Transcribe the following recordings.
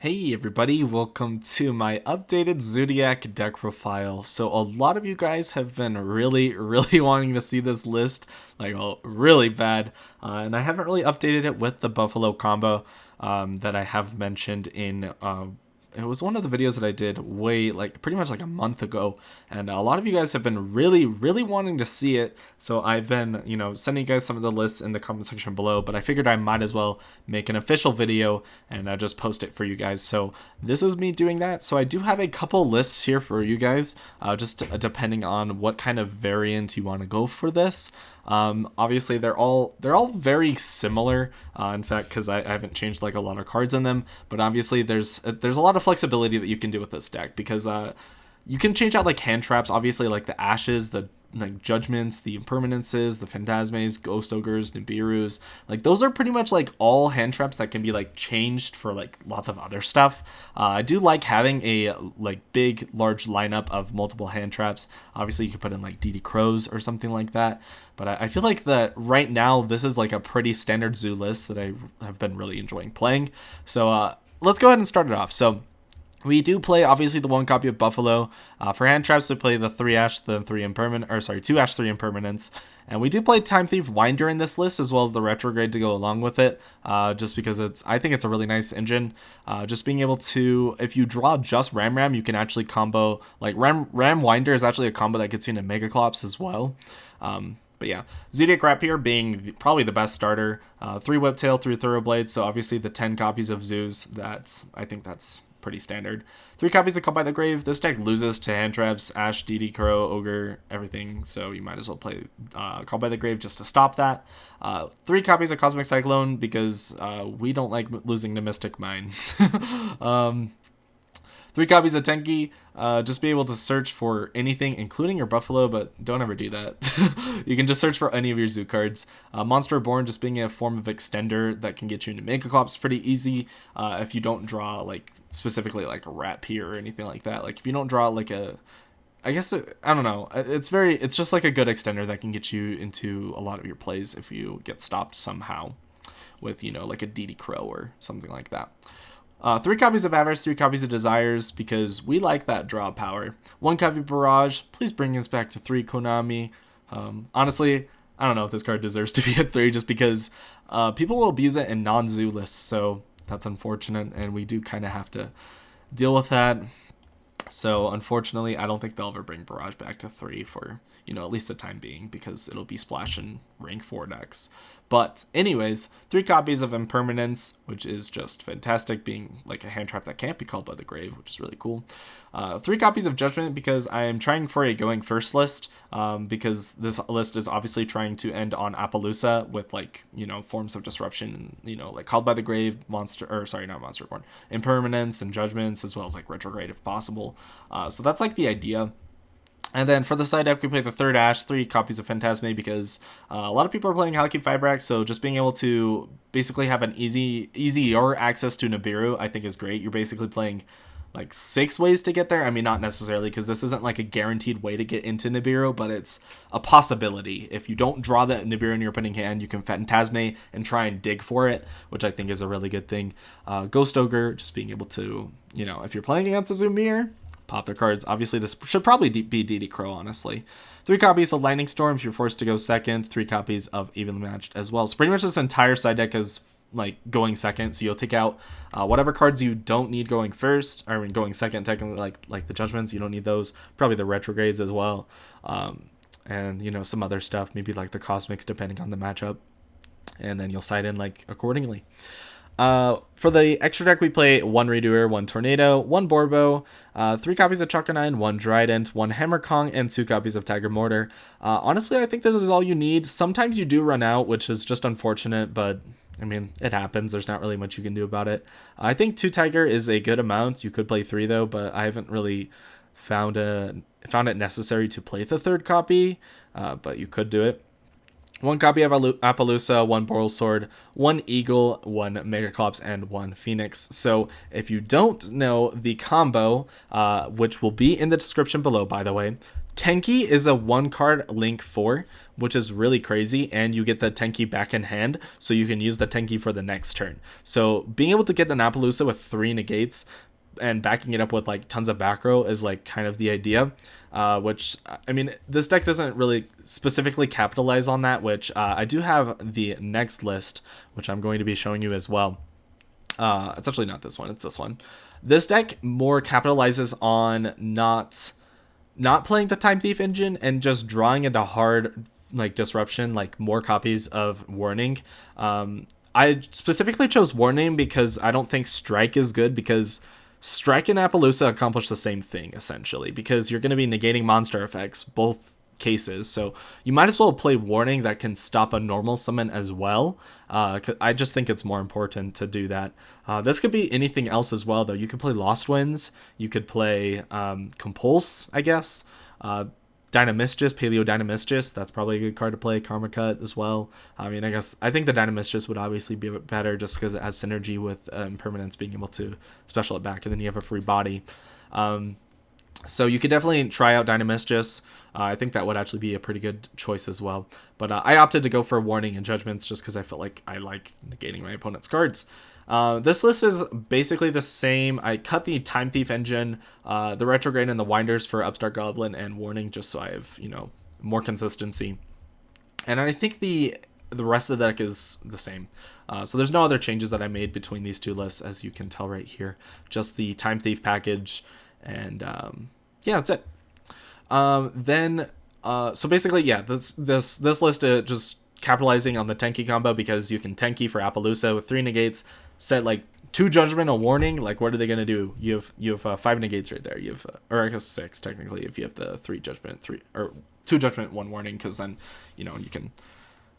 Hey everybody, welcome to my updated Zoodiac deck profile. So a lot of you guys have been really wanting to see this list, like really bad, and I haven't really updated it with the Buffalo combo that I have mentioned in it was one of the videos that I did pretty much like a month ago, and a lot of you guys have been really wanting to see it. So I've been, sending you guys some of the lists in the comment section below, but I figured I might as well make an official video and just post it for you guys. So this is me doing that. So I do have a couple lists here for you guys, just depending on what kind of variant you want to go for this. Obviously they're all very similar, in fact, because I haven't changed like a lot of cards in them, but obviously there's a lot of flexibility that you can do with this deck, because you can change out like hand traps, obviously, like the ashes, the like judgments, the impermanences, the phantasmes, ghost ogres, Nibiru's. Like those are pretty much like all hand traps that can be like changed for like lots of other stuff. I do like having a like big large lineup of multiple hand traps. Obviously you could put in like DD Crows or something like that, but I feel like that right now this is like a pretty standard zoo list that I have been really enjoying playing. So let's go ahead and start it off. So we do play, obviously, the one copy of Buffalo. For hand traps, we play the 3 Ash, the 3 Impermanent, or sorry, 2 Ash, 3 Impermanents. And we do play Time Thief Winder in this list, as well as the Retrograde to go along with it, just because I think it's a really nice engine. Just being able to, if you draw just Ram, you can actually combo, like Ram Winder is actually a combo that gets you into Megaclops as well. But yeah, Zoodiac Rapier being probably the best starter. 3 Whiptail, 3 Thoroughblade, so obviously the 10 copies of Zoos, I think that's pretty standard. 3 copies of Called by the Grave. This deck loses to hand traps, Ash, DD Crow, Ogre, everything, so you might as well play Called by the Grave just to stop that. 3 copies of Cosmic Cyclone, because we don't like losing to Mystic Mine. 3 copies of Tenki, just be able to search for anything, including your Buffalo, but don't ever do that. You can just search for any of your Zoo cards. Monster Born, just being a form of extender that can get you into Megaclops pretty easy, if you don't draw, like, specifically, like, a Rapier or anything like that. Like, if you don't draw, like, I don't know, it's just, like, a good extender that can get you into a lot of your plays if you get stopped somehow with, like, a DD Crow or something like that. 3 copies of Avarice, 3 copies of Desires, because we like that draw power. 1 copy of Barrage, please bring us back to 3 Konami. Honestly, I don't know if this card deserves to be at 3, just because people will abuse it in non-zoo lists, so that's unfortunate, and we do kind of have to deal with that. So unfortunately, I don't think they'll ever bring Barrage back to 3 for, at least the time being, because it'll be splash in rank 4 decks. But anyways, 3 copies of Impermanence, which is just fantastic, being like a hand trap that can't be called by the grave, which is really cool. 3 copies of Judgment, because I am trying for a going first list, because this list is obviously trying to end on Appaloosa with, like, forms of disruption, like Called by the Grave, not Monster Born, Impermanence and Judgments, as well as like Retrograde if possible. So that's like the idea. And then for the side deck, we play the 3rd Ash, 3 copies of Phantasme, because a lot of people are playing Halaky Fibrax, so just being able to basically have an easier access to Nibiru, I think is great. You're basically playing like 6 ways to get there. I mean, not necessarily, because this isn't like a guaranteed way to get into Nibiru, but it's a possibility. If you don't draw that Nibiru in your opening hand, you can Phantasme and try and dig for it, which I think is a really good thing. Ghost Ogre, just being able to, if you're playing against a Zoomier, pop their cards. Obviously, this should probably be DD Crow, honestly. 3 copies of Lightning Storm if you're forced to go second. 3 copies of Evenly Matched as well. So pretty much this entire side deck is like going second. So you'll take out whatever cards you don't need going first, or going second, technically, like the Judgments. You don't need those. Probably the Retrogrades as well. And, some other stuff, maybe like the Cosmics, depending on the matchup. And then you'll side in like accordingly. For the extra deck, we play 1 Redoer, 1 Tornado, 1 Borbo, 3 copies of Chakanine, 1 Trident, 1 Hammer Kong, and 2 copies of Tiger Mortar. Honestly, I think this is all you need. Sometimes you do run out, which is just unfortunate, but I mean, it happens. There's not really much you can do about it. I think 2 Tiger is a good amount. You could play 3 though, but I haven't really found it necessary to play the 3rd copy, but you could do it. one copy of Appaloosa, one Boral Sword, one Eagle, one Megaclops, and one Phoenix. So if you don't know the combo, which will be in the description below, by the way, Tenki is a 1-card Link 4, which is really crazy, and you get the Tenki back in hand, so you can use the Tenki for the next turn. So being able to get an Appaloosa with 3 negates and backing it up with like tons of back row is like kind of the idea. Which, I mean, this deck doesn't really specifically capitalize on that, which I do have the next list, which I'm going to be showing you as well. It's actually not this one, it's this one. This deck more capitalizes on not playing the Time Thief engine and just drawing into hard like disruption, like more copies of Warning. I specifically chose Warning because I don't think Strike is good, because Strike and Appaloosa accomplish the same thing, essentially, because you're going to be negating monster effects, both cases, so you might as well play Warning that can stop a normal summon as well. I just think it's more important to do that. This could be anything else as well, though. You could play Lost Winds, you could play Compulse, I guess, Dynamistus, Paleo Dynamistus, that's probably a good card to play. Karma Cut as well. I mean, I think the Dynamistus would obviously be a bit better just because it has synergy with Impermanence being able to special it back, and then you have a free body. So you could definitely try out Dynamistus. I think that would actually be a pretty good choice as well. But I opted to go for Warning and Judgments just because I felt like I like negating my opponent's cards. This list is basically the same. I cut the Time Thief engine, the Retrograde, and the Winders for Upstart Goblin and Warning, just so I have, you know, more consistency. And I think the rest of the deck is the same. So there's no other changes that I made between these two lists, as you can tell right here. Just the Time Thief package, and yeah, that's it. So basically, yeah, this list just capitalizing on the Tenki combo, because you can Tenki for Appaloosa with 3 negates, set like 2 Judgment, a Warning. Like, what are they gonna do? You have 5 negates right there. You have, or I guess 6 technically, if you have the 3 Judgment, 2 Judgment, 1 Warning, because then, you know, you can,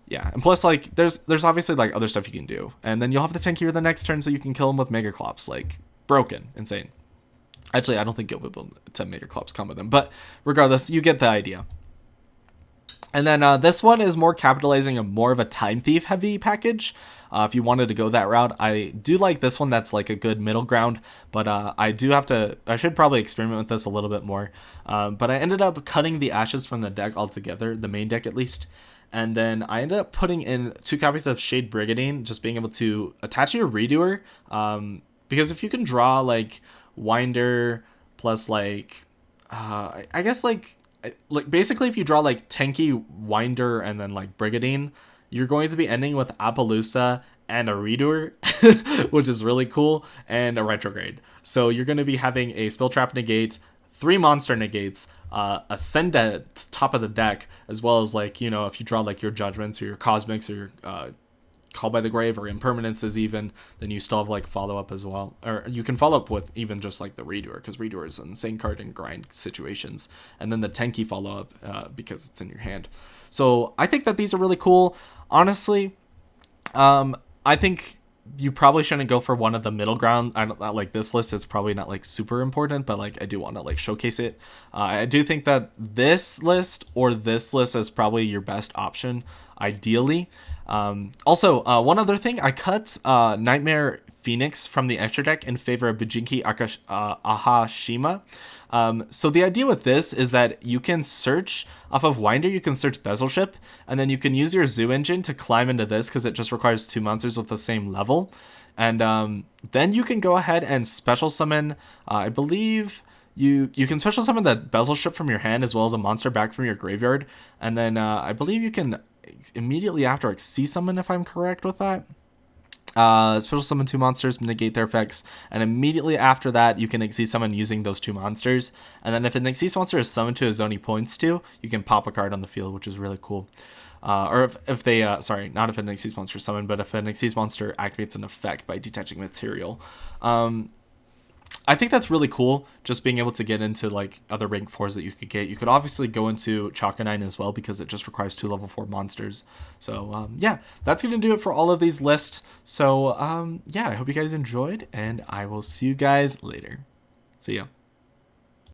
yeah. And plus, like, there's obviously like other stuff you can do, and then you'll have the Tenki for the next turn, so you can kill them with Megaclops. Like, broken, insane. Actually, I don't think you'll be able to Megaclops combo them, but regardless, you get the idea. And then this one is more capitalizing on more of a Time Thief heavy package. If you wanted to go that route, I do like this one. That's like a good middle ground, but I should probably experiment with this a little bit more. But I ended up cutting the Ashes from the deck altogether, the main deck at least. And then I ended up putting in 2 copies of Shade Brigadine, just being able to attach your Redoer. Because if you can draw like Winder plus like, I guess like basically if you draw like Tenki, Winder, and then like Brigadine, you're going to be ending with Appaloosa and a Redoer, which is really cool, and a Retrograde. So you're going to be having a Spell Trap negate, 3 monster negates, a Send at top of the deck, as well as, like, you know, if you draw like your Judgments or your Cosmics or your Call by the Grave or Impermanences even, then you still have like follow up as well, or you can follow up with even just like the Redoer, because Redoer is an insane card in grind situations, and then the Tenki follow up because it's in your hand. So I think that these are really cool. Honestly, I think you probably shouldn't go for one of the middle ground. I don't like this list. It's probably not like super important, but like I do want to like showcase it. I do think that this list or this list is probably your best option, ideally. Also, one other thing, I cut Nightmare Phoenix from the extra deck in favor of Bujinki Ahashima. So the idea with this is that you can search off of Winder, you can search Bezelship, and then you can use your Zoo engine to climb into this, because it just requires 2 monsters with the same level. And then you can go ahead and special summon, I believe you can special summon the Bezelship from your hand as well as a monster back from your graveyard. And then I believe you can immediately after Xyz summon, if I'm correct with that. Special summon 2 monsters, negate their effects, and immediately after that you can Xyz summon using those 2 monsters. And then if an Xyz monster is summoned to a zone he points to, you can pop a card on the field, which is really cool. Or if they, sorry, not if an Xyz monster is summoned, but if an Xyz monster activates an effect by detaching material. I think that's really cool, just being able to get into like other rank 4s that you could get. You could obviously go into Chakanine as well, because it just requires 2 level 4 monsters. So yeah, that's going to do it for all of these lists. So yeah, I hope you guys enjoyed, and I will see you guys later. See ya.